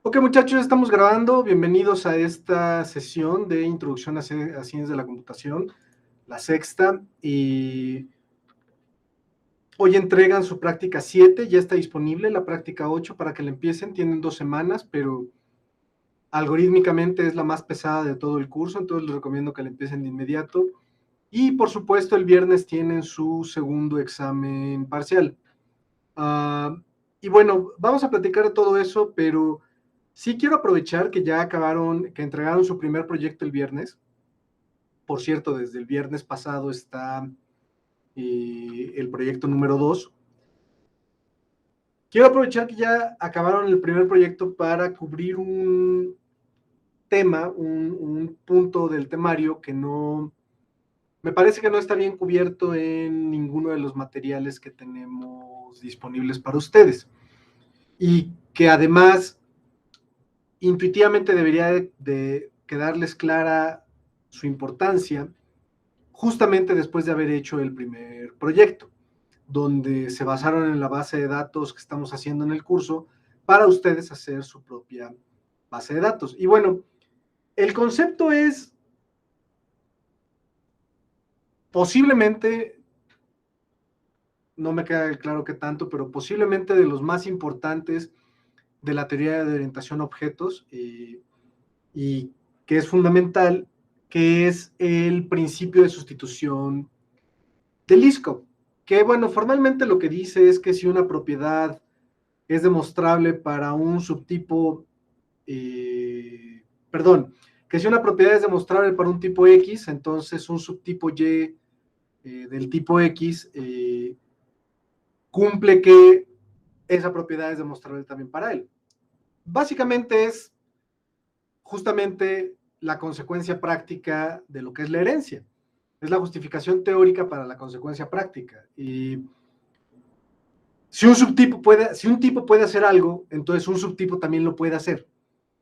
Ok, muchachos, estamos grabando. Bienvenidos a esta sesión de Introducción a Ciencias de la Computación, la sexta. Y hoy entregan su práctica 7, ya está disponible la práctica 8 para que la empiecen. Tienen 2 semanas, pero algorítmicamente es la más pesada de todo el curso, entonces les recomiendo que la empiecen de inmediato. Y por supuesto, el viernes tienen su segundo examen parcial. Y bueno, vamos a platicar de todo eso, pero sí quiero aprovechar que ya acabaron, que entregaron su primer proyecto el viernes. Por cierto, desde el viernes pasado está el proyecto número 2. Quiero aprovechar que ya acabaron el primer proyecto para cubrir un tema, un punto del temario que no, me parece que no está bien cubierto en ninguno de los materiales que tenemos disponibles para ustedes. Y que además intuitivamente debería de quedarles clara su importancia justamente después de haber hecho el primer proyecto, donde se basaron en la base de datos que estamos haciendo en el curso para ustedes hacer su propia base de datos. Y bueno, el concepto es posiblemente, no me queda claro qué tanto, pero posiblemente de los más importantes de la teoría de orientación a objetos, y que es fundamental, que es el principio de sustitución de Liskov, que bueno, formalmente lo que dice es que si una propiedad es demostrable para un subtipo, perdón, que si una propiedad es demostrable para un tipo X, entonces un subtipo Y del tipo X cumple que esa propiedad es demostrable también para él. Básicamente es justamente la consecuencia práctica de lo que es la herencia. Es la justificación teórica para la consecuencia práctica. Y si un tipo puede hacer algo, entonces un subtipo también lo puede hacer,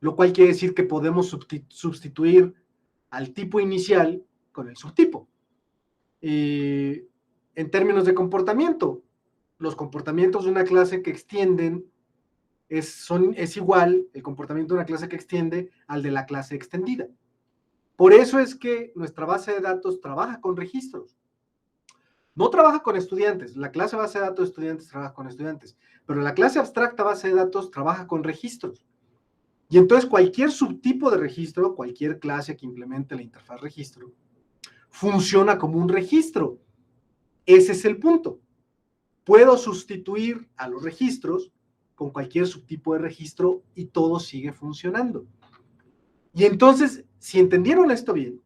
lo cual quiere decir que podemos sustituir al tipo inicial con el subtipo. En términos de comportamiento, los comportamientos de una clase que extienden es igual el comportamiento de una clase que extiende al de la clase extendida. Por eso es que nuestra base de datos trabaja con registros. No trabaja con estudiantes. La clase base de datos de estudiantes trabaja con estudiantes, pero la clase abstracta base de datos trabaja con registros. Y entonces cualquier subtipo de registro, cualquier clase que implemente la interfaz registro, funciona como un registro. Ese es el punto. Puedo sustituir a los registros con cualquier subtipo de registro y todo sigue funcionando. Y entonces, si entendieron esto bien,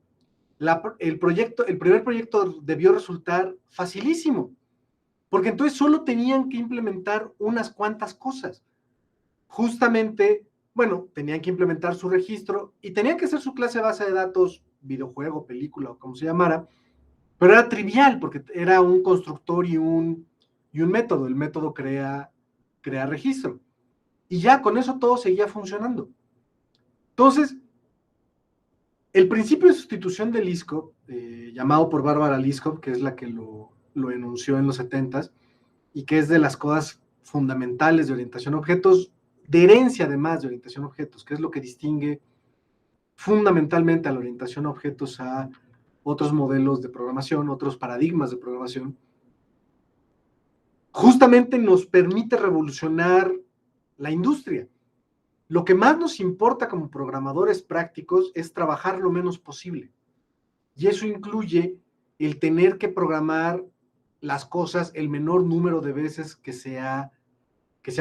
el primer proyecto debió resultar facilísimo, porque entonces solo tenían que implementar unas cuantas cosas. Justamente, bueno, tenían que implementar su registro y tenían que hacer su clase de base de datos, videojuego, película o como se llamara, pero era trivial porque era un constructor y un método. El método crea registro. Y ya con eso todo seguía funcionando. Entonces, el principio de sustitución de Liskov, llamado por Bárbara Liskov, que es la que lo enunció en los 70s, y que es de las cosas fundamentales de orientación a objetos, de herencia además de orientación a objetos, que es lo que distingue fundamentalmente a la orientación a objetos a otros modelos de programación, otros paradigmas de programación, justamente nos permite revolucionar la industria. Lo que más nos importa como programadores prácticos es trabajar lo menos posible. Y eso incluye el tener que programar las cosas el menor número de veces que sea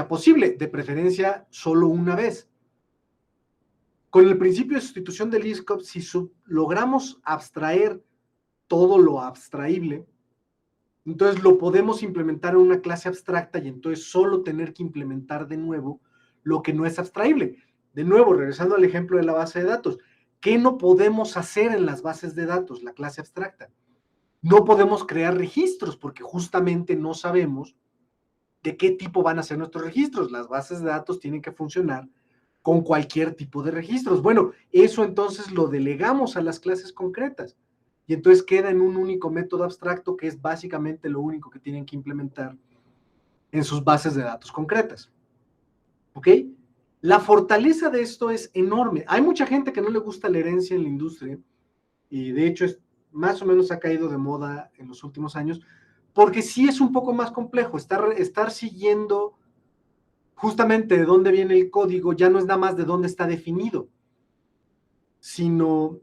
posible, de preferencia solo una vez. Con el principio de sustitución de Liskov, si logramos abstraer todo lo abstraíble, entonces lo podemos implementar en una clase abstracta y entonces solo tener que implementar de nuevo lo que no es abstraíble. De nuevo, regresando al ejemplo de la base de datos, ¿qué no podemos hacer en las bases de datos, la clase abstracta? No podemos crear registros porque justamente no sabemos de qué tipo van a ser nuestros registros. Las bases de datos tienen que funcionar con cualquier tipo de registros. Bueno, eso entonces lo delegamos a las clases concretas y entonces queda en un único método abstracto que es básicamente lo único que tienen que implementar en sus bases de datos concretas. ¿Ok? La fortaleza de esto es enorme. Hay mucha gente que no le gusta la herencia en la industria y de hecho más o menos ha caído de moda en los últimos años porque sí es un poco más complejo. Estar siguiendo justamente de dónde viene el código ya no es nada más de dónde está definido, sino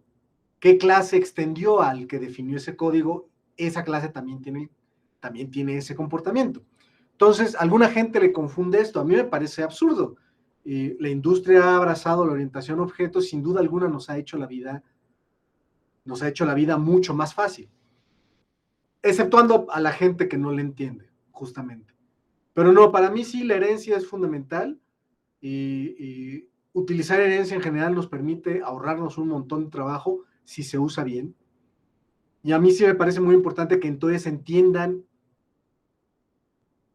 qué clase extendió al que definió ese código. Esa clase también tiene ese comportamiento. Entonces, a alguna gente le confunde esto. A mí me parece absurdo. La industria ha abrazado la orientación a objetos, sin duda alguna nos ha hecho la vida mucho más fácil, exceptuando a la gente que no le entiende, justamente. Pero no, para mí sí la herencia es fundamental y utilizar herencia en general nos permite ahorrarnos un montón de trabajo si se usa bien. Y a mí sí me parece muy importante que entonces entiendan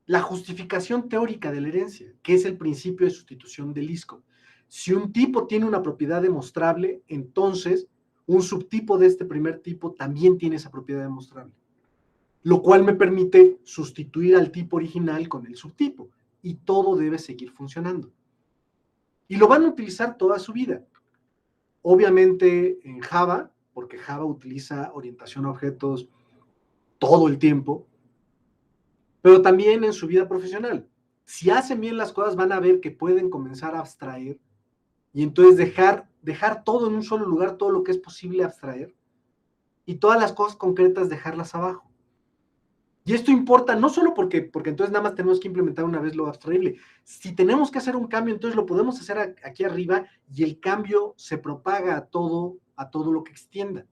la justificación teórica de la herencia, que es el principio de sustitución de Liskov. Si un tipo tiene una propiedad demostrable, entonces un subtipo de este primer tipo también tiene esa propiedad demostrable, lo cual me permite sustituir al tipo original con el subtipo, y todo debe seguir funcionando. Y lo van a utilizar toda su vida. Obviamente en Java, porque Java utiliza orientación a objetos todo el tiempo, pero también en su vida profesional. Si hacen bien las cosas, van a ver que pueden comenzar a abstraer y entonces dejar todo en un solo lugar, todo lo que es posible abstraer, y todas las cosas concretas dejarlas abajo. Y esto importa no solo porque entonces nada más tenemos que implementar una vez lo abstraíble. Si tenemos que hacer un cambio, entonces lo podemos hacer aquí arriba y el cambio se propaga a todo lo que extienda.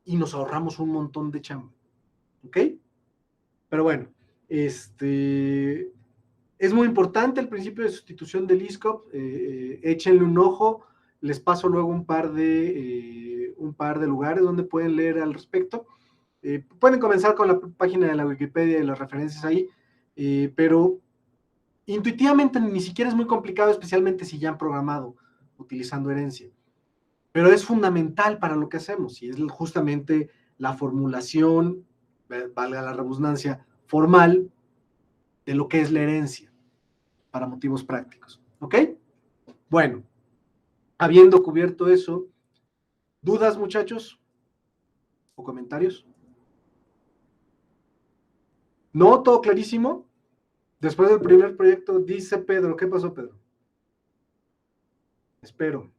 Y nos ahorramos un montón de chamba. ¿Ok? Pero bueno, es muy importante el principio de sustitución de Liskov. Échenle un ojo. Les paso luego un par de lugares donde pueden leer al respecto. Pueden comenzar con la página de la Wikipedia y las referencias ahí, pero intuitivamente ni siquiera es muy complicado, especialmente si ya han programado utilizando herencia. Pero es fundamental para lo que hacemos y es justamente la formulación, valga la redundancia, formal de lo que es la herencia para motivos prácticos. ¿Ok? Bueno, habiendo cubierto eso, ¿dudas, muchachos? ¿O comentarios? ¿No? ¿Todo clarísimo? Después del primer proyecto, dice Pedro. ¿Qué pasó, Pedro? Espero.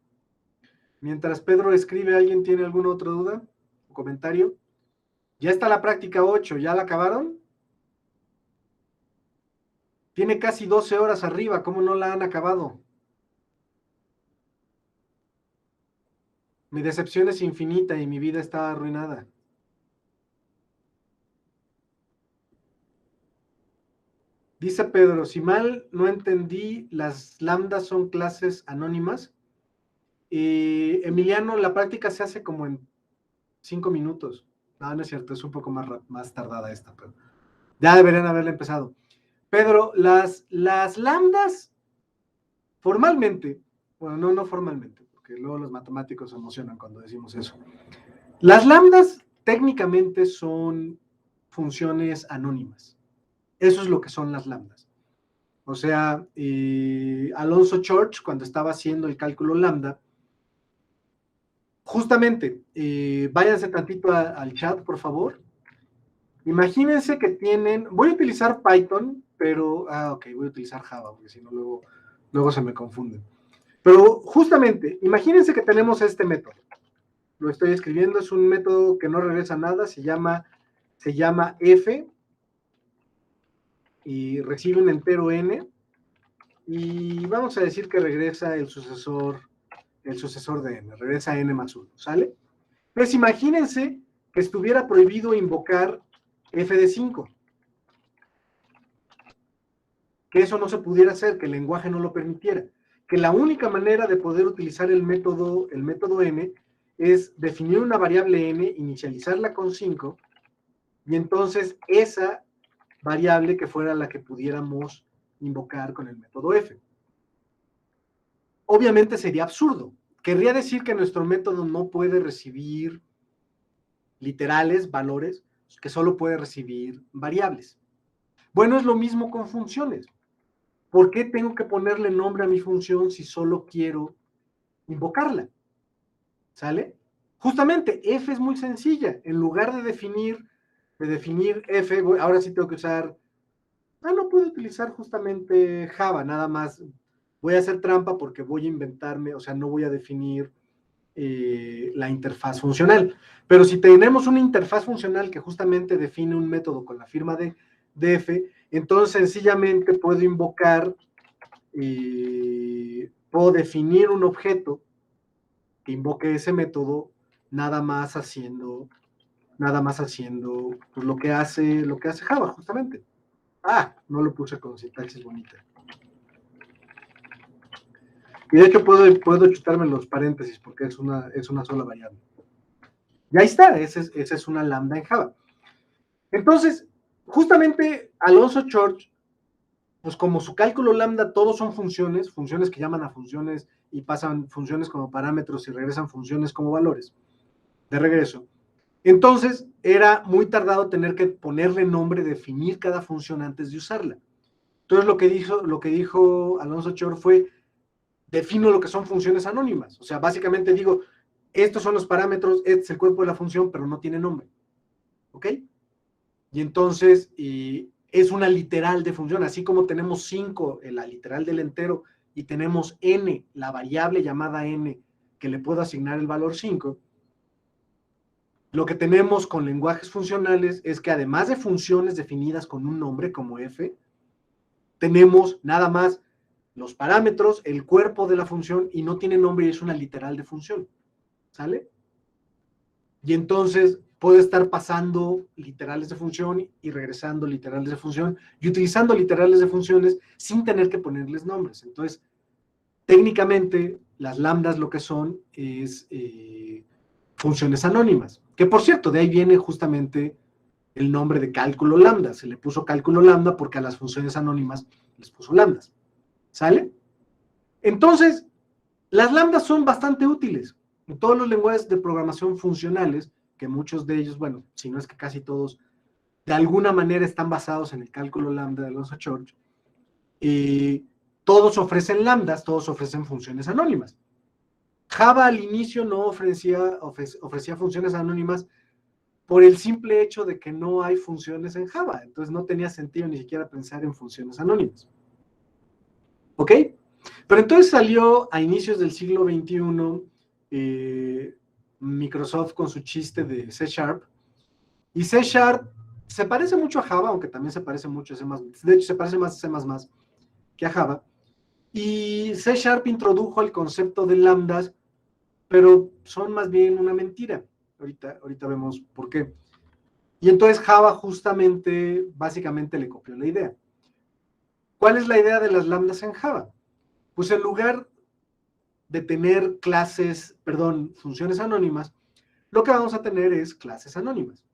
Mientras Pedro escribe, ¿alguien tiene alguna otra duda o comentario? Ya está la práctica 8, ¿ya la acabaron? Tiene casi 12 horas arriba, ¿cómo no la han acabado? Mi decepción es infinita y mi vida está arruinada. Dice Pedro, si mal no entendí, las lambdas son clases anónimas. Emiliano, la práctica se hace como en 5 minutos. No, no es cierto, es un poco más tardada esta, pero ya deberían haberla empezado. Pedro, las lambdas formalmente, bueno, no formalmente, porque luego los matemáticos se emocionan cuando decimos eso. Las lambdas técnicamente son funciones anónimas. Eso es lo que son las lambdas. O sea, Alonso Church, cuando estaba haciendo el cálculo lambda, justamente, váyanse tantito al chat, por favor. Imagínense que tienen, voy a utilizar Python, pero, ok, voy a utilizar Java, porque si no luego se me confunden. Pero justamente, imagínense que tenemos este método. Lo estoy escribiendo, es un método que no regresa nada, se llama f y recibe un entero n, y vamos a decir que regresa el sucesor de n, regresa n más 1, ¿sale? Pues imagínense que estuviera prohibido invocar f de 5, que eso no se pudiera hacer, que el lenguaje no lo permitiera, que la única manera de poder utilizar el método n es definir una variable n, inicializarla con 5, y entonces esa variable que fuera la que pudiéramos invocar con el método f. Obviamente sería absurdo. Querría decir que nuestro método no puede recibir literales, valores, que solo puede recibir variables. Bueno, es lo mismo con funciones. ¿por qué tengo que ponerle nombre a mi función si solo quiero invocarla? ¿Sale? Justamente, f es muy sencilla. En lugar de definir f, ahora sí tengo que usar, no puedo utilizar justamente Java, nada más. Voy a hacer trampa porque voy a inventarme, o sea, no voy a definir la interfaz funcional. Pero si tenemos una interfaz funcional que justamente define un método con la firma de f, entonces sencillamente puedo invocar, puedo definir un objeto que invoque ese método nada más haciendo pues, lo que hace Java, justamente. No lo puse con sintaxis bonita. Y de hecho puedo chutarme los paréntesis porque es una sola variable. Y ahí está, esa es una lambda en Java. Entonces, justamente Alonso Church, pues como su cálculo lambda, todos son funciones que llaman a funciones y pasan funciones como parámetros y regresan funciones como valores de regreso. Entonces, era muy tardado tener que ponerle nombre, definir cada función antes de usarla. Entonces, lo que dijo Alonso Chor fue, defino lo que son funciones anónimas. O sea, básicamente digo, estos son los parámetros, este es el cuerpo de la función, pero no tiene nombre. ¿Ok? Y entonces, es una literal de función, así como tenemos 5, la literal del entero, y tenemos n, la variable llamada n, que le puedo asignar el valor 5, lo que tenemos con lenguajes funcionales es que además de funciones definidas con un nombre como f, tenemos nada más los parámetros, el cuerpo de la función, y no tiene nombre y es una literal de función. ¿Sale? Y entonces puedo estar pasando literales de función y regresando literales de función y utilizando literales de funciones sin tener que ponerles nombres. Entonces, técnicamente, las lambdas lo que son es funciones anónimas. Que por cierto, de ahí viene justamente el nombre de cálculo lambda. Se le puso cálculo lambda porque a las funciones anónimas les puso lambdas. ¿Sale? Entonces, las lambdas son bastante útiles. En todos los lenguajes de programación funcionales, que muchos de ellos, bueno, si no es que casi todos, de alguna manera están basados en el cálculo lambda de Alonso Church, todos ofrecen lambdas, todos ofrecen funciones anónimas. Java al inicio no ofrecía funciones anónimas por el simple hecho de que no hay funciones en Java. Entonces no tenía sentido ni siquiera pensar en funciones anónimas. ¿Ok? Pero entonces salió a inicios del siglo XXI Microsoft con su chiste de C Sharp. Y C Sharp se parece mucho a Java, aunque también se parece mucho a C++. De hecho, se parece más a C++ que a Java. Y C Sharp introdujo el concepto de lambdas, pero son más bien una mentira. Ahorita vemos por qué. Y entonces Java justamente, básicamente le copió la idea. ¿Cuál es la idea de las lambdas en Java? Pues en lugar de tener funciones anónimas, lo que vamos a tener es clases anónimas.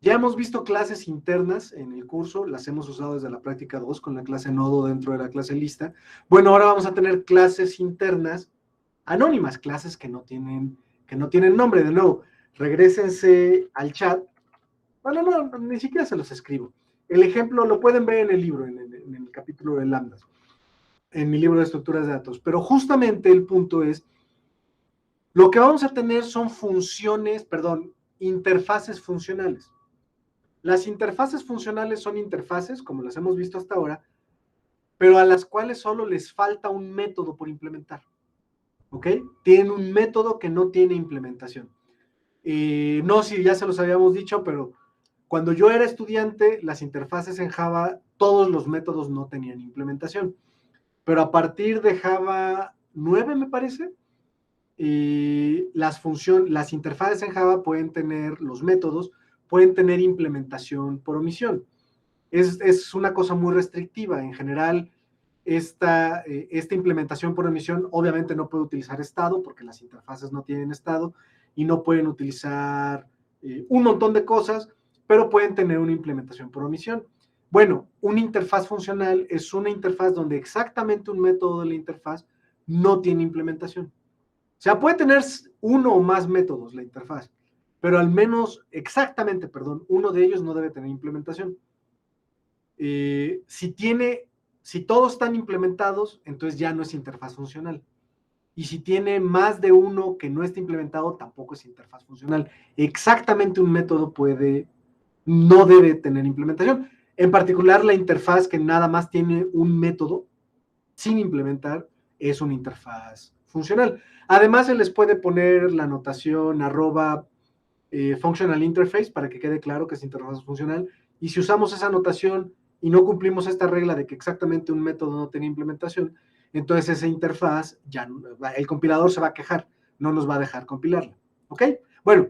Ya hemos visto clases internas en el curso, las hemos usado desde la práctica 2 con la clase nodo dentro de la clase lista. Bueno, ahora vamos a tener clases internas anónimas, clases que no tienen nombre. De nuevo, regrésense al chat. Bueno, no, ni siquiera se los escribo. El ejemplo lo pueden ver en el libro, en el capítulo de lambdas, en mi libro de estructuras de datos. Pero justamente el punto es, lo que vamos a tener son interfaces funcionales. Las interfaces funcionales son interfaces, como las hemos visto hasta ahora, pero a las cuales solo les falta un método por implementar. ¿Ok? Tienen un método que no tiene implementación. No sé si ya se los habíamos dicho, pero cuando yo era estudiante, las interfaces en Java, todos los métodos no tenían implementación. Pero a partir de Java 9, me parece, las interfaces en Java pueden tener, los métodos, pueden tener implementación por omisión. Es una cosa muy restrictiva. En general, esta implementación por omisión obviamente no puede utilizar estado, porque las interfaces no tienen estado, y no pueden utilizar un montón de cosas, pero pueden tener una implementación por omisión. Bueno, una interfaz funcional es una interfaz donde exactamente un método de la interfaz no tiene implementación. O sea, puede tener uno o más métodos la interfaz, pero al menos, uno de ellos no debe tener implementación. Si tiene Si todos están implementados, entonces ya no es interfaz funcional. Y si tiene más de uno que no está implementado, tampoco es interfaz funcional. Exactamente un método no debe tener implementación. En particular, la interfaz que nada más tiene un método sin implementar es una interfaz funcional. Además, se les puede poner la notación functional interface para que quede claro que es interfaz funcional. Y si usamos esa notación y no cumplimos esta regla de que exactamente un método no tiene implementación, entonces esa interfaz, el compilador se va a quejar, no nos va a dejar compilarla. ¿Ok? Bueno,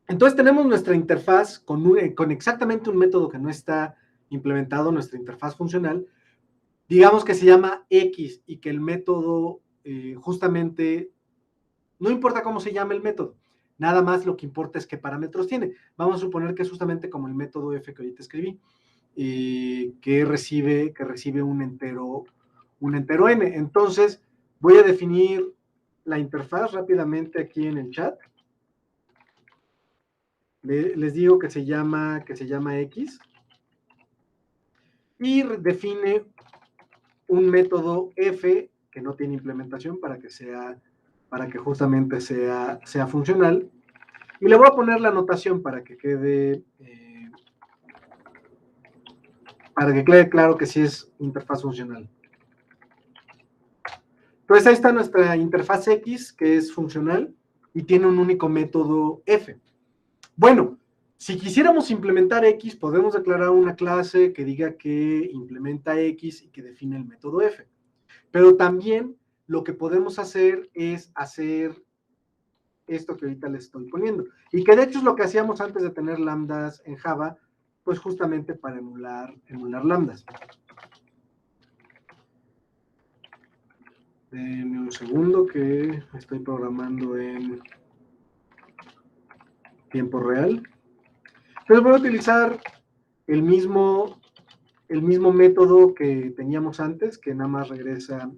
entonces tenemos nuestra interfaz con exactamente un método que no está implementado, nuestra interfaz funcional. Digamos que se llama X y que el método justamente, no importa cómo se llame el método, nada más lo que importa es qué parámetros tiene. Vamos a suponer que es justamente como el método f que ahorita escribí, que recibe un entero n. Entonces, voy a definir la interfaz rápidamente aquí en el chat. Les digo que se llama X y define un método f que no tiene implementación para que justamente sea funcional. Y le voy a poner la anotación para que quede claro que sí es interfaz funcional. Entonces ahí está nuestra interfaz X, que es funcional y tiene un único método f. Bueno, si quisiéramos implementar X, podemos declarar una clase que diga que implementa X y que define el método f. Pero también lo que podemos hacer es hacer esto que ahorita les estoy poniendo. Y que de hecho es lo que hacíamos antes de tener lambdas en Java, pues justamente para emular lambdas. Denme un segundo que estoy programando en tiempo real. Entonces voy a utilizar el mismo método que teníamos antes, que nada más regresa.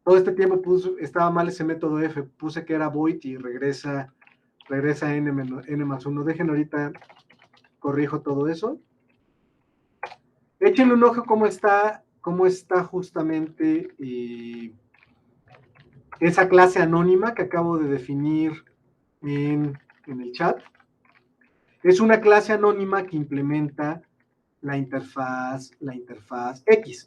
Todo este tiempo estaba mal ese método f, puse que era void y regresa n más 1. Dejen ahorita, corrijo todo eso. Échenle un ojo cómo está justamente esa clase anónima que acabo de definir en el chat. Es una clase anónima que implementa la interfaz X.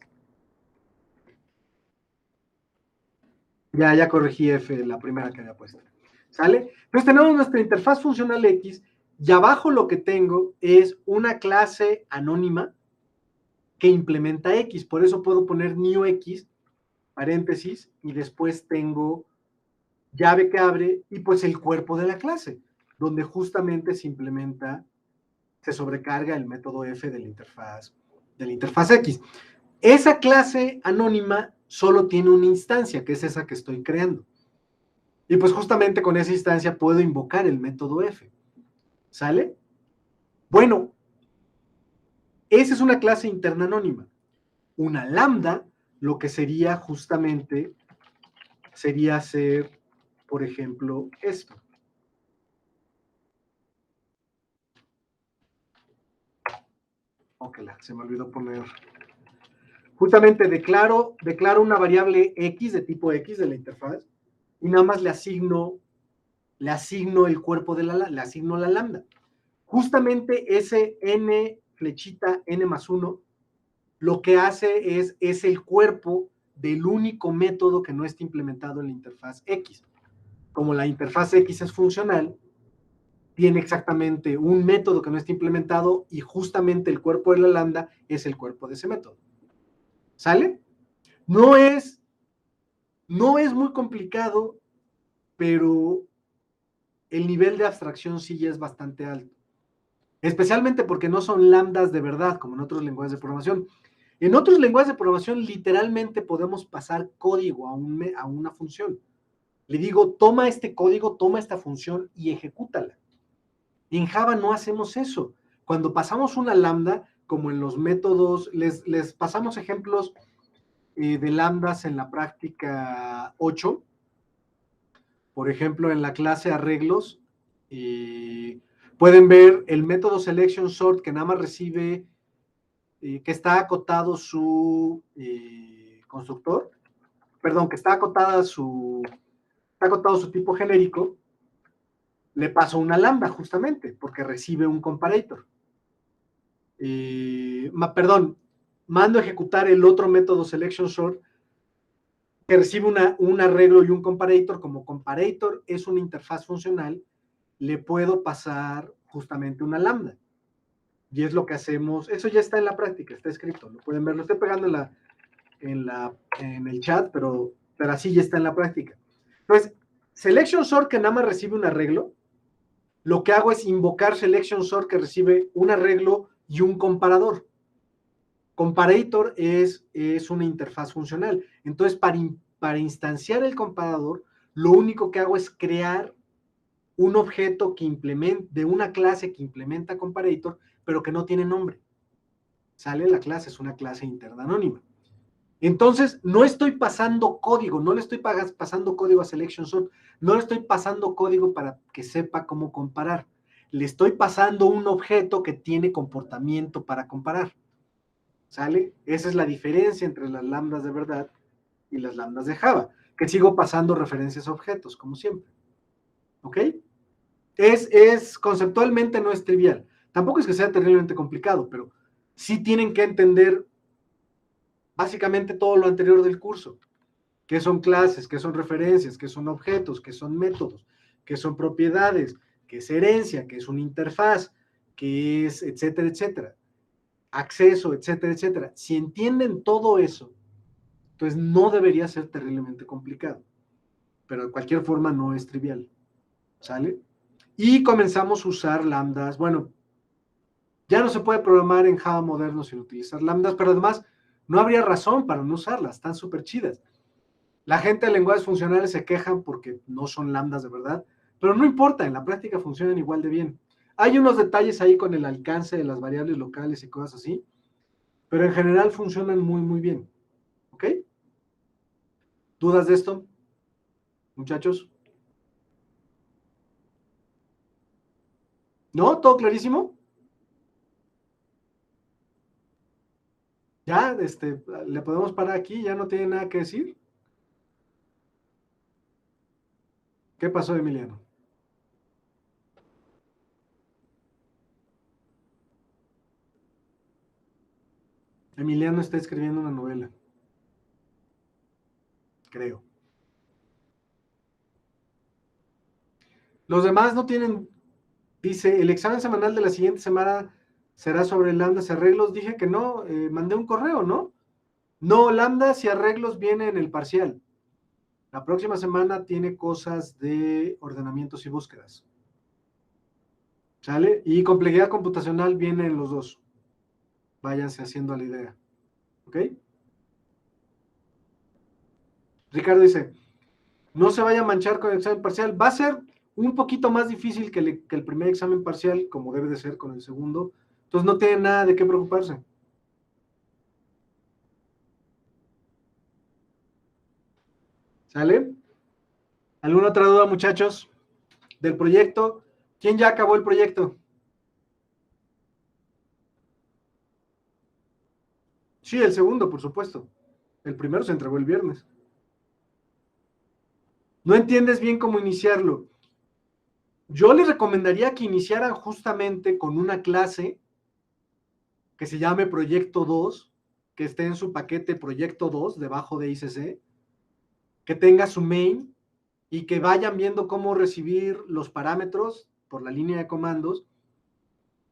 Ya corregí F, la primera que había puesto. ¿Sale? Entonces tenemos nuestra interfaz funcional X y abajo lo que tengo es una clase anónima que implementa X. Por eso puedo poner new X, paréntesis, y después tengo llave que abre y pues el cuerpo de la clase, donde justamente se sobrecarga el método f de la interfaz X. Esa clase anónima solo tiene una instancia, que es esa que estoy creando. Y pues justamente con esa instancia puedo invocar el método f. ¿Sale? Bueno, esa es una clase interna anónima. Una lambda, lo que sería justamente, sería hacer, por ejemplo, esto. Ok, se me olvidó poner. Justamente declaro una variable X de tipo X de la interfaz y nada más le asigno el cuerpo le asigno la lambda. Justamente ese n flechita n más 1 lo que hace es el cuerpo del único método que no está implementado en la interfaz X. Como la interfaz X es funcional, tiene exactamente un método que no está implementado y justamente el cuerpo de la lambda es el cuerpo de ese método. ¿Sale? No es muy complicado, pero el nivel de abstracción sí ya es bastante alto. Especialmente porque no son lambdas de verdad, como en otros lenguajes de programación. En otros lenguajes de programación, literalmente podemos pasar código a una función. Le digo, toma este código, toma esta función y ejecútala. En Java no hacemos eso. Cuando pasamos una lambda, como en los métodos, les pasamos ejemplos de lambdas en la práctica 8. Por ejemplo, en la clase arreglos, pueden ver el método selection sort que nada más recibe que está acotado su constructor, perdón, que está acotado su tipo genérico, le paso una lambda justamente, porque recibe un comparator. Perdón, mando a ejecutar el otro método selection sort, que recibe un arreglo y un comparator. Como comparator es una interfaz funcional, le puedo pasar justamente una lambda. Y es lo que hacemos. Eso ya está en la práctica, está escrito. Lo pueden ver, lo estoy pegando en el chat, pero así ya está en la práctica. Entonces, selection sort que nada más recibe un arreglo, lo que hago es invocar selection sort que recibe un arreglo y un comparador. Comparator es una interfaz funcional. Entonces, para instanciar el comparador, lo único que hago es crear un objeto de una clase que implementa comparator, pero que no tiene nombre. Sale la clase, es una clase interna anónima. Entonces, no estoy pasando código, no le estoy pasando código a selection sort, no le estoy pasando código para que sepa cómo comparar. Le estoy pasando un objeto que tiene comportamiento para comparar. ¿Sale? Esa es la diferencia entre las lambdas de verdad y las lambdas de Java, que sigo pasando referencias a objetos, como siempre. ¿Ok? Conceptualmente no es trivial. Tampoco es que sea terriblemente complicado, pero sí tienen que entender básicamente todo lo anterior del curso. ¿Qué son clases? ¿Qué son referencias? ¿Qué son objetos? ¿Qué son métodos? ¿Qué son propiedades? ¿Qué es herencia? ¿Qué es una interfaz? ¿Qué es etcétera, etcétera? Acceso, etcétera, etcétera. Si entienden todo eso, entonces no debería ser terriblemente complicado. Pero de cualquier forma no es trivial. ¿Sale? Y comenzamos a usar lambdas. Bueno, ya no se puede programar en Java moderno sin utilizar lambdas, pero además no habría razón para no usarlas. Están súper chidas. La gente de lenguajes funcionales se quejan porque no son lambdas de verdad, pero no importa, en la práctica funcionan igual de bien. Hay unos detalles ahí con el alcance de las variables locales y cosas así, pero en general funcionan muy, muy bien. ¿Ok? ¿Dudas de esto, muchachos? ¿No? ¿Todo clarísimo? Ya, le podemos parar aquí, ya no tiene nada que decir. ¿Qué pasó, Emiliano? Emiliano está escribiendo una novela, creo. Los demás no tienen, dice, el examen semanal de la siguiente semana será sobre lambdas y arreglos. Dije que no, mandé un correo, ¿no? No, lambdas y arreglos viene en el parcial. La próxima semana tiene cosas de ordenamientos y búsquedas. ¿Sale? Y complejidad computacional viene en los dos. Váyanse haciendo la idea. ¿Ok? Ricardo dice, no se vaya a manchar con el examen parcial. Va a ser un poquito más difícil que el primer examen parcial, como debe de ser con el segundo. Entonces no tiene nada de qué preocuparse. ¿Sale? ¿Alguna otra duda, muchachos, del proyecto? ¿Quién ya acabó el proyecto? Sí, el segundo, por supuesto. El primero se entregó el viernes. No entiendes bien cómo iniciarlo. Yo les recomendaría que iniciaran justamente con una clase que se llame Proyecto 2, que esté en su paquete Proyecto 2, debajo de ICC, que tenga su main y que vayan viendo cómo recibir los parámetros por la línea de comandos,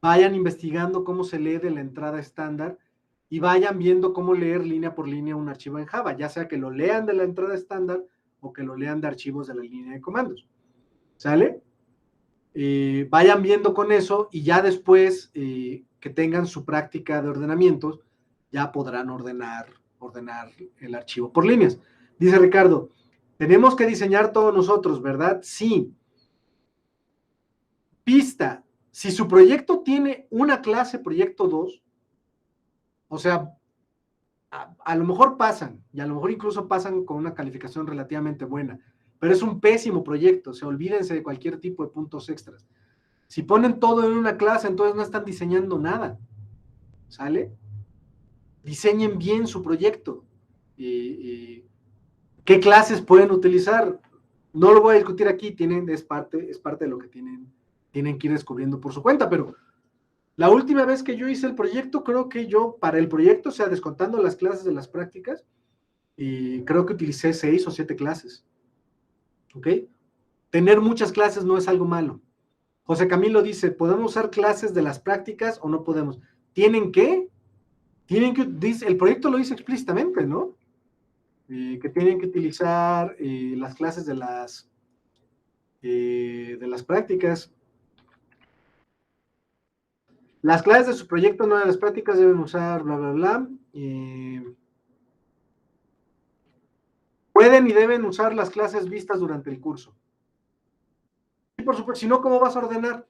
vayan investigando cómo se lee de la entrada estándar y vayan viendo cómo leer línea por línea un archivo en Java, ya sea que lo lean de la entrada estándar o que lo lean de archivos de la línea de comandos. ¿Sale? Vayan viendo con eso y ya después que tengan su práctica de ordenamientos, ya podrán ordenar el archivo por líneas. Dice Ricardo, tenemos que diseñar todos nosotros, ¿verdad? Sí. Pista, si su proyecto tiene una clase proyecto 2, o sea, a lo mejor pasan, y a lo mejor incluso pasan con una calificación relativamente buena, pero es un pésimo proyecto, o sea, olvídense de cualquier tipo de puntos extras. Si ponen todo en una clase, entonces no están diseñando nada. ¿Sale? diseñen bien su proyecto. ¿Qué clases pueden utilizar? No lo voy a discutir aquí, es parte de lo que tienen que ir descubriendo por su cuenta, pero la última vez que yo hice el proyecto, creo que yo, para el proyecto, o sea, descontando las clases de las prácticas, creo que utilicé 6 o 7 clases. ¿Ok? Tener muchas clases no es algo malo. José Camilo dice, ¿podemos usar clases de las prácticas o no podemos? Dice, el proyecto lo dice explícitamente, ¿no? Que tienen que utilizar las clases de las prácticas. Las clases de su proyecto, no de las prácticas, deben usar bla, bla, bla. Pueden y deben usar las clases vistas durante el curso. Y por supuesto, si no, ¿cómo vas a ordenar?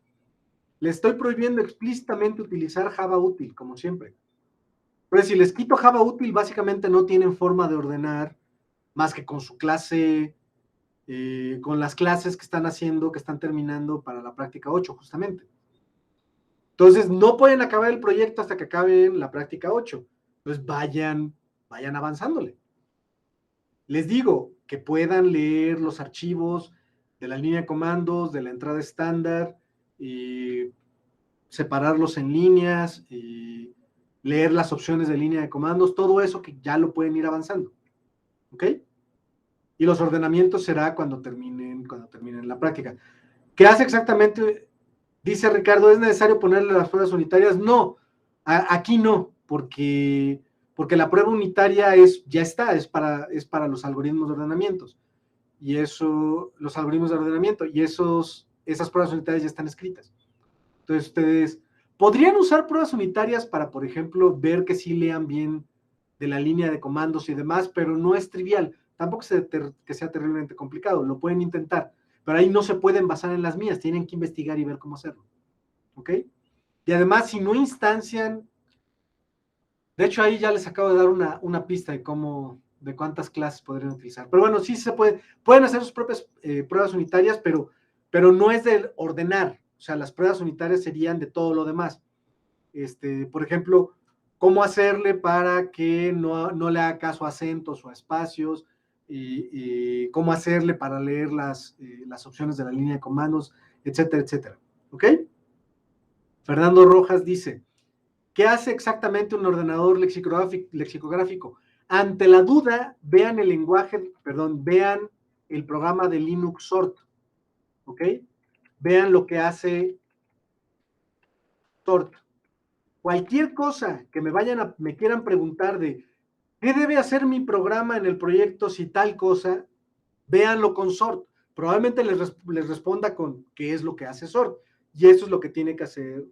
Le estoy prohibiendo explícitamente utilizar Java útil, como siempre. Pero si les quito Java útil, básicamente no tienen forma de ordenar más que con su clase, con las clases que están haciendo, que están terminando para la práctica 8, justamente. Entonces, no pueden acabar el proyecto hasta que acaben la práctica 8. Entonces, vayan avanzándole. Les digo que puedan leer los archivos de la línea de comandos, de la entrada estándar, separarlos en líneas, leer las opciones de línea de comandos, todo eso que ya lo pueden ir avanzando. ¿Ok? Y los ordenamientos será cuando terminen la práctica. ¿Qué hace exactamente? Dice Ricardo, ¿es necesario ponerle las pruebas unitarias? No, aquí no, porque la prueba unitaria ya está, es para los algoritmos de ordenamientos. Y los algoritmos de ordenamiento, y esas pruebas unitarias ya están escritas. Entonces ustedes podrían usar pruebas unitarias para, por ejemplo, ver que sí lean bien de la línea de comandos y demás, pero no es trivial. Tampoco que sea terriblemente complicado, lo pueden intentar, pero ahí no se pueden basar en las mías, tienen que investigar y ver cómo hacerlo. ¿Ok? Y además, si no instancian, de hecho ahí ya les acabo de dar una pista de cuántas clases podrían utilizar. Pero bueno, sí se pueden hacer sus propias pruebas unitarias, pero no es de ordenar. O sea, las pruebas unitarias serían de todo lo demás. Por ejemplo, cómo hacerle para que no le haga caso a acentos o a espacios, y cómo hacerle para leer las opciones de la línea de comandos, etcétera, etcétera. ¿Ok? Fernando Rojas dice, ¿qué hace exactamente un ordenador lexicográfico? Ante la duda, vean vean el programa de Linux Sort, ¿ok? Vean lo que hace Sort. Cualquier cosa que me quieran preguntar de qué debe hacer mi programa en el proyecto si tal cosa, véanlo con Sort. Probablemente les responda con qué es lo que hace Sort. Y eso es lo que tiene que hacer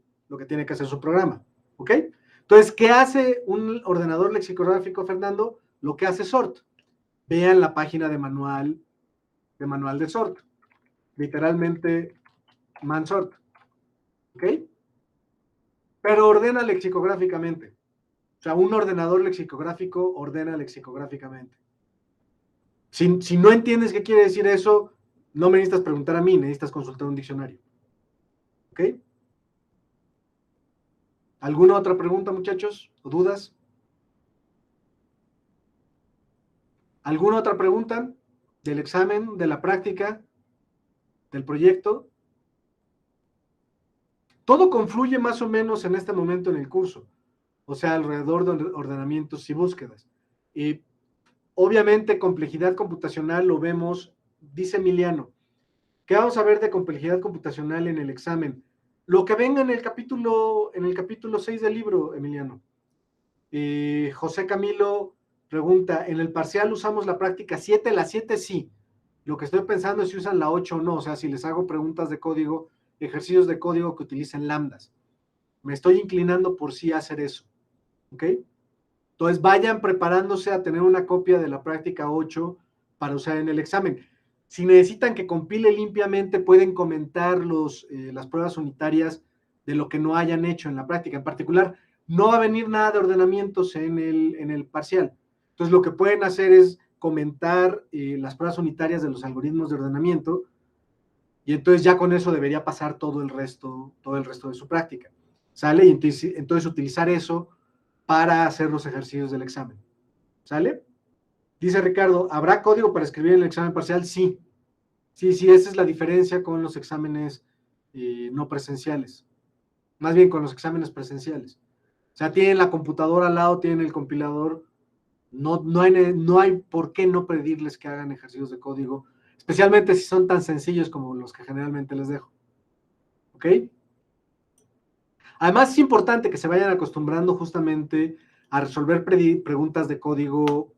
su programa. ¿Ok? Entonces, ¿qué hace un ordenador lexicográfico, Fernando? Lo que hace Sort. Vean la página de manual de Sort. Literalmente, mansort. ¿Ok? Pero ordena lexicográficamente. O sea, un ordenador lexicográfico ordena lexicográficamente. Si no entiendes qué quiere decir eso, no me necesitas preguntar a mí, necesitas consultar un diccionario. ¿Ok? ¿Alguna otra pregunta, muchachos? ¿O dudas? ¿Alguna otra pregunta del examen, de la práctica, del proyecto? Todo confluye más o menos en este momento en el curso, o sea, alrededor de ordenamientos y búsquedas. Y obviamente complejidad computacional lo vemos, dice Emiliano, ¿qué vamos a ver de complejidad computacional en el examen? Lo que venga en el capítulo 6 del libro, Emiliano. José Camilo pregunta, ¿en el parcial usamos la práctica 7? La 7 sí. Lo que estoy pensando es si usan la 8 o no, o sea, si les hago preguntas de código, ejercicios de código que utilicen lambdas. Me estoy inclinando por sí hacer eso. ¿Ok? Entonces vayan preparándose a tener una copia de la práctica 8 para usar en el examen. Si necesitan que compile limpiamente, pueden comentar las pruebas unitarias de lo que no hayan hecho en la práctica. En particular, no va a venir nada de ordenamientos en el parcial. Entonces, lo que pueden hacer es comentar las pruebas unitarias de los algoritmos de ordenamiento, y entonces ya con eso debería pasar todo el resto de su práctica. ¿Sale? Y entonces utilizar eso para hacer los ejercicios del examen. ¿Sale? Dice Ricardo, ¿habrá código para escribir en el examen parcial? Sí. Sí, esa es la diferencia con los exámenes no presenciales. Más bien con los exámenes presenciales. O sea, tienen la computadora al lado, tienen el compilador. No hay por qué no pedirles que hagan ejercicios de código, especialmente si son tan sencillos como los que generalmente les dejo. ¿Ok? Además, es importante que se vayan acostumbrando justamente a resolver preguntas de código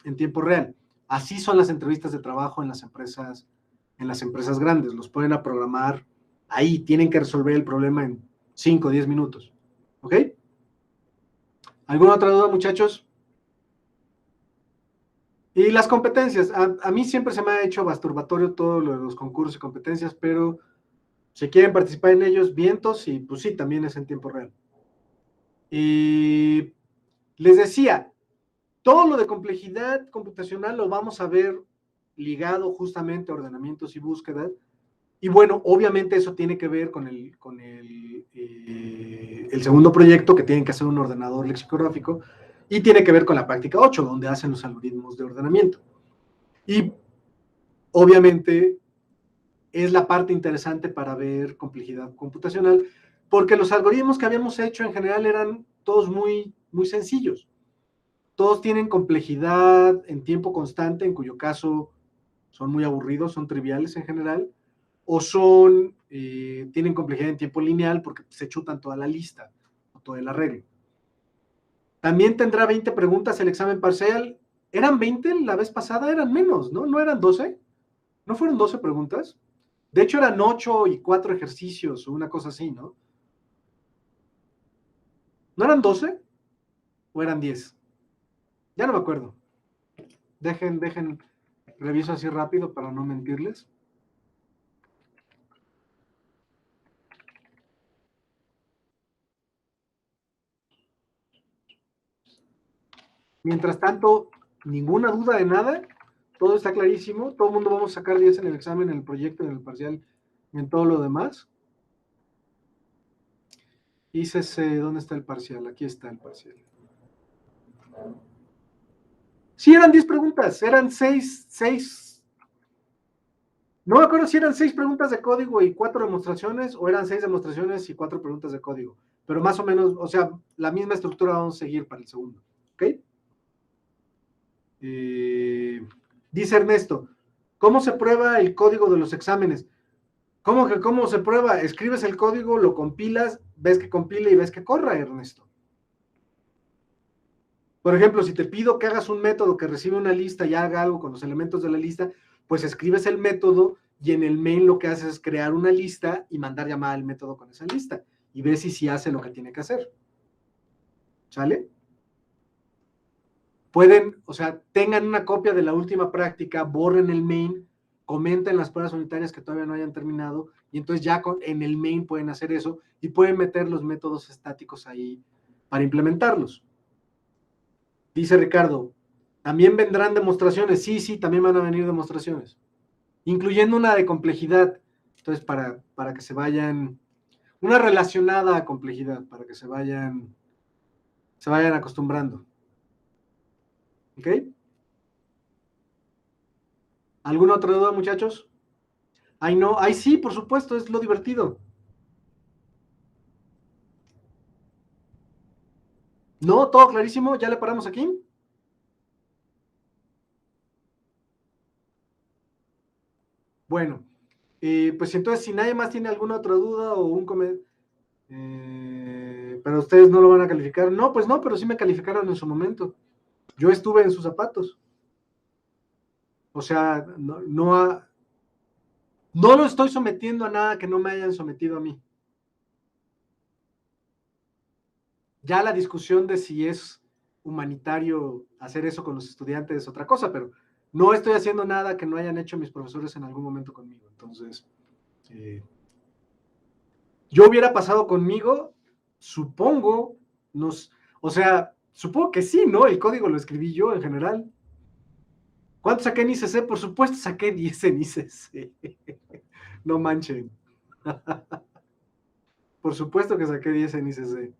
en tiempo real. Así son las entrevistas de trabajo en las empresas grandes. Los pueden a programar ahí, tienen que resolver el problema en 5 o 10 minutos. ¿Ok? ¿Alguna otra duda, muchachos? Y las competencias. A mí siempre se me ha hecho masturbatorio todo lo de los concursos y competencias, pero si quieren participar en ellos, vientos, y pues sí, también es en tiempo real. Y les decía, todo lo de complejidad computacional lo vamos a ver ligado justamente a ordenamientos y búsqueda. Y bueno, obviamente eso tiene que ver con el segundo proyecto, que tienen que hacer un ordenador lexicográfico, y tiene que ver con la práctica 8, donde hacen los algoritmos de ordenamiento. Y obviamente es la parte interesante para ver complejidad computacional, porque los algoritmos que habíamos hecho en general eran todos muy, muy sencillos. Todos tienen complejidad en tiempo constante, en cuyo caso son muy aburridos, son triviales en general, o tienen complejidad en tiempo lineal porque se chutan toda la lista o todo el arreglo. También tendrá 20 preguntas el examen parcial. ¿Eran 20 la vez pasada? Eran menos, ¿no? ¿No eran 12? ¿No fueron 12 preguntas? De hecho, eran 8 y 4 ejercicios o una cosa así, ¿no? ¿No eran 12 o eran 10? Ya no me acuerdo. Dejen, reviso así rápido para no mentirles. Mientras tanto, ninguna duda de nada, todo está clarísimo, todo el mundo vamos a sacar 10 en el examen, en el proyecto, en el parcial y en todo lo demás. ICC, ¿dónde está el parcial? Aquí está el parcial. Sí, eran 10 preguntas, eran 6. No me acuerdo si eran 6 preguntas de código y 4 demostraciones, o eran 6 demostraciones y 4 preguntas de código. Pero más o menos, o sea, la misma estructura vamos a seguir para el segundo. ¿Ok? Dice Ernesto, ¿cómo se prueba el código de los exámenes? ¿Cómo se prueba? Escribes el código, lo compilas, ves que compila y ves que corra, Ernesto. Por ejemplo, si te pido que hagas un método que recibe una lista y haga algo con los elementos de la lista, pues escribes el método y en el main lo que haces es crear una lista y mandar llamar al método con esa lista y ves si hace lo que tiene que hacer. ¿Sale? Pueden, o sea, tengan una copia de la última práctica, borren el main, comenten las pruebas unitarias que todavía no hayan terminado y entonces ya en el main pueden hacer eso y pueden meter los métodos estáticos ahí para implementarlos. Dice Ricardo, ¿también vendrán demostraciones? Sí, también van a venir demostraciones, incluyendo una de complejidad. Entonces, para que se vayan, una relacionada a complejidad, para que se vayan acostumbrando. ¿Ok? ¿Alguna otra duda, muchachos? Ay, no, ay, sí, por supuesto, es lo divertido. No, todo clarísimo, ya le paramos aquí. Bueno, pues entonces, si nadie más tiene alguna otra duda o un comentario, pero ustedes no lo van a calificar. No, pues no, pero sí me calificaron en su momento. Yo estuve en sus zapatos. O sea, no lo estoy sometiendo a nada que no me hayan sometido a mí. Ya la discusión de si es humanitario hacer eso con los estudiantes es otra cosa, pero no estoy haciendo nada que no hayan hecho mis profesores en algún momento conmigo. Entonces, yo hubiera pasado conmigo, supongo, o sea, supongo que sí, ¿no? El código lo escribí yo en general. ¿Cuánto saqué en ICC? Por supuesto saqué 10 en ICC. No manchen. Por supuesto que saqué 10 en ICC.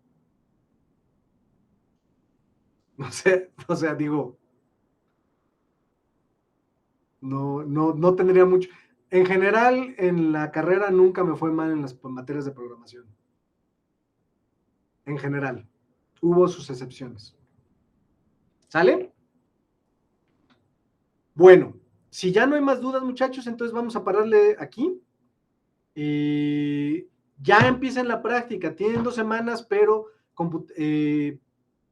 O sea, digo, no tendría mucho. En general, en la carrera nunca me fue mal en las materias de programación. En general. Hubo sus excepciones. ¿Sale? Bueno, si ya no hay más dudas, muchachos, entonces vamos a pararle aquí. Ya empieza en la práctica. Tienen 2 semanas, pero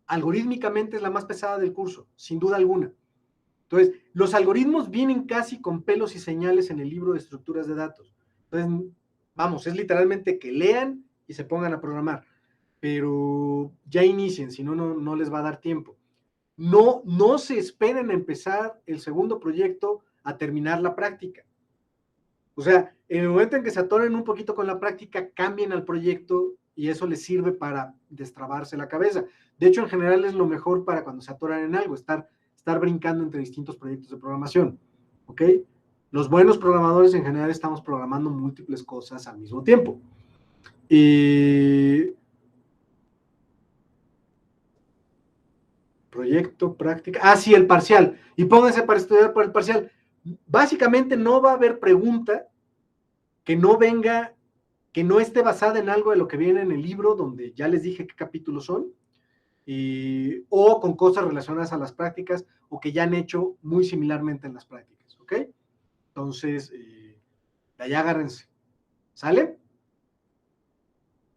algorítmicamente es la más pesada del curso, sin duda alguna. Entonces, los algoritmos vienen casi con pelos y señales en el libro de estructuras de datos. Entonces, vamos, es literalmente que lean y se pongan a programar, pero ya inicien, si no, no les va a dar tiempo. No se esperen a empezar el segundo proyecto a terminar la práctica. O sea, en el momento en que se atoren un poquito con la práctica, cambien al proyecto y eso les sirve para destrabarse la cabeza. De hecho, en general es lo mejor para cuando se atoran en algo, estar brincando entre distintos proyectos de programación. ¿Ok? Los buenos programadores en general estamos programando múltiples cosas al mismo tiempo. Proyecto, práctica. Ah, sí, el parcial. Y pónganse para estudiar por el parcial. Básicamente no va a haber pregunta que no venga, que no esté basada en algo de lo que viene en el libro, donde ya les dije qué capítulos son, o con cosas relacionadas a las prácticas, o que ya han hecho muy similarmente en las prácticas, ¿ok? Entonces, de allá agárrense. ¿Sale?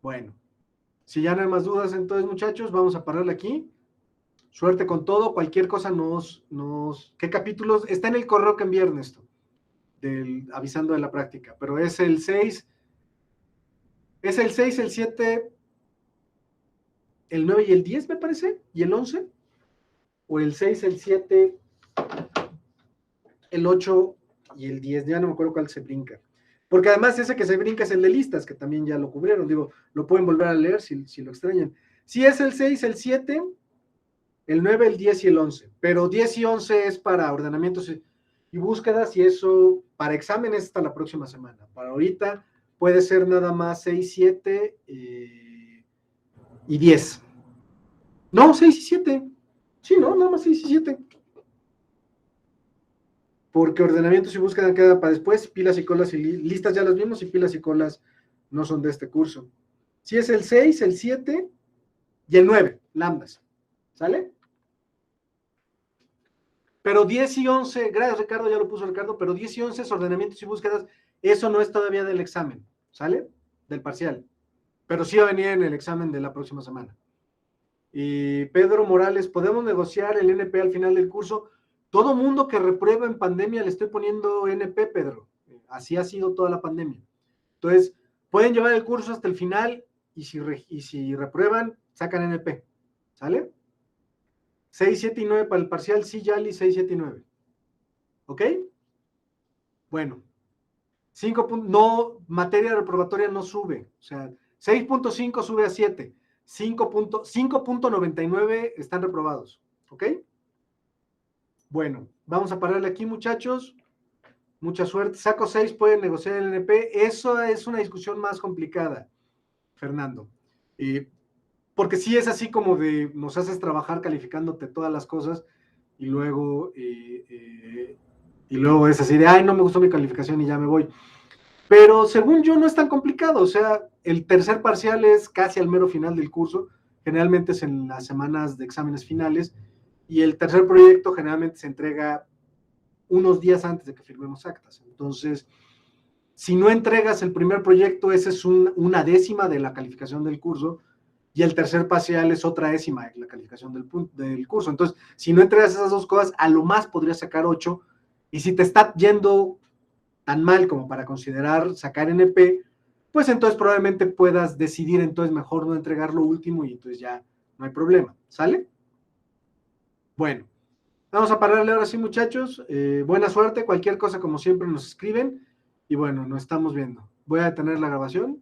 Bueno, si ya no hay más dudas, entonces, muchachos, vamos a pararle aquí. Suerte con todo, cualquier cosa ¿qué capítulos? Está en el correo que envié Ernesto, avisando de la práctica, pero es el 6, el 7, el 9 y el 10, me parece, y el 11, o el 6, el 7, el 8 y el 10, ya no me acuerdo cuál se brinca. Porque además ese que se brinca es el de listas, que también ya lo cubrieron, digo, lo pueden volver a leer si lo extrañan. Sí es el 6, el 7, el 9, el 10 y el 11, pero 10 y 11 es para ordenamientos y búsquedas, y eso para exámenes hasta la próxima semana. Para ahorita puede ser nada más 6, 7 y 10. No, 6 y 7. Sí, no, nada más 6 y 7. Porque ordenamientos y búsqueda queda para después, pilas y colas y listas ya las vimos, y pilas y colas no son de este curso. Sí es el 6, el 7 y el 9, lambdas. ¿Sale? Pero 10 y 11, gracias Ricardo, ya lo puso Ricardo, pero 10 y 11 es ordenamientos y búsquedas, eso no es todavía del examen, ¿sale? Del parcial. Pero sí va a venir en el examen de la próxima semana. Y Pedro Morales, ¿podemos negociar el NP al final del curso? Todo mundo que reprueba en pandemia le estoy poniendo NP, Pedro. Así ha sido toda la pandemia. Entonces, pueden llevar el curso hasta el final y si reprueban, sacan NP. ¿Sale? 6, 7 y 9 para el parcial, sí, Yali, 6, 7 y 9. ¿Ok? Bueno, 5 no, materia reprobatoria no sube. O sea, 6.5 sube a 7. 5.99 están reprobados. ¿Ok? Bueno, vamos a pararle aquí, muchachos. Mucha suerte. Saco 6, pueden negociar el NP. Eso es una discusión más complicada, Fernando. Porque sí es así como de nos haces trabajar calificándote todas las cosas y luego es así de, ay, no me gustó mi calificación y ya me voy. Pero según yo no es tan complicado. O sea, el tercer parcial es casi al mero final del curso. Generalmente es en las semanas de exámenes finales. Y el tercer proyecto generalmente se entrega unos días antes de que firmemos actas. Entonces, si no entregas el primer proyecto, esa es una décima de la calificación del curso, y el tercer parcial es otra décima de la calificación del curso. Entonces, si no entregas esas dos cosas, a lo más podrías sacar 8, y si te está yendo tan mal como para considerar sacar NP, pues entonces probablemente puedas decidir entonces mejor no entregar lo último y entonces ya no hay problema. ¿Sale? Bueno, vamos a pararle ahora sí, muchachos. Buena suerte. Cualquier cosa, como siempre, nos escriben. Y bueno, nos estamos viendo. Voy a detener la grabación.